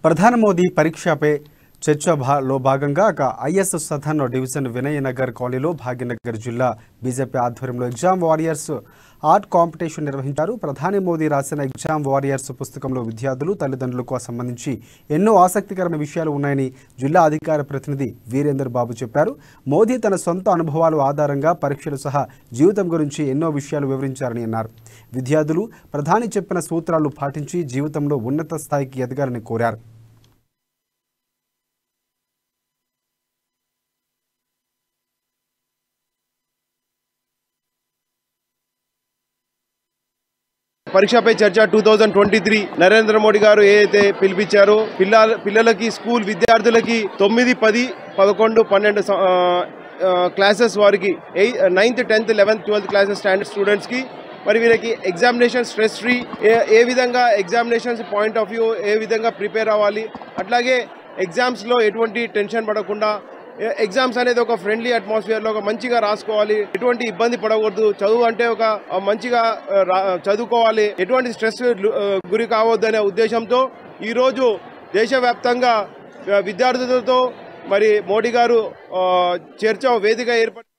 ప్రధాని మోదీ పరీక్షపై చర్చలో భాగంగా ఐఎస్ సదన్ డివిజన్ వినయనగర్ కాలనీలో భాగ్యనగర్ జిల్లా బీజేపీ ఆధ్వర్యంలో ఎగ్జామ్ వారియర్స్ ఆర్ట్ కాంపిటీషన్ నిర్వహించారు. ప్రధాని మోదీ రాసిన ఎగ్జామ్ వారియర్స్ పుస్తకంలో విద్యార్థులు తల్లిదండ్రులకు సంబంధించి ఎన్నో ఆసక్తికరమైన విషయాలు ఉన్నాయని జిల్లా అధికార ప్రతినిధి వీరేందర్ బాబు చెప్పారు. మోదీ తన సొంత అనుభవాల ఆధారంగా పరీక్షలు సహా జీవితం గురించి ఎన్నో విషయాలు వివరించారని అన్నారు. విద్యార్థులు ప్రధాని చెప్పిన సూత్రాలు పాటించి జీవితంలో ఉన్నత స్థాయికి ఎదగాలని కోరారు. పరీక్షపై చర్చ 2023 నరేంద్ర మోడీ గారు ఏదైతే పిలిపించారో పిల్లలకి స్కూల్ విద్యార్థులకి 9, 10, 11, 12 క్లాసెస్ వారికి 9th, 10th, 11th, 12th classes standard students కి మరి వీరికి ఎగ్జామినేషన్ స్ట్రెస్ ఫ్రీ ఏ విధంగా ఎగ్జామినేషన్స్ పాయింట్ ఆఫ్ వ్యూ ఏ విధంగా ప్రిపేర్ అవ్వాలి, అట్లాగే ఎగ్జామ్స్ లో ఎటువంటి టెన్షన్ పడకుండా ఎగ్జామ్స్ అనేది ఒక ఫ్రెండ్లీ అట్మాస్ఫియర్ లో ఒక మంచిగా రాసుకోవాలి, ఎటువంటి ఇబ్బంది పడకూడదు, చదువు అంటే ఒక మంచిగా చదువుకోవాలి, ఎటువంటి స్ట్రెస్ గురి కావద్దు అనే ఉద్దేశంతో ఈరోజు దేశవ్యాప్తంగా విద్యార్థులతో మరి మోడీ గారు చర్చ వేదిక ఏర్పడి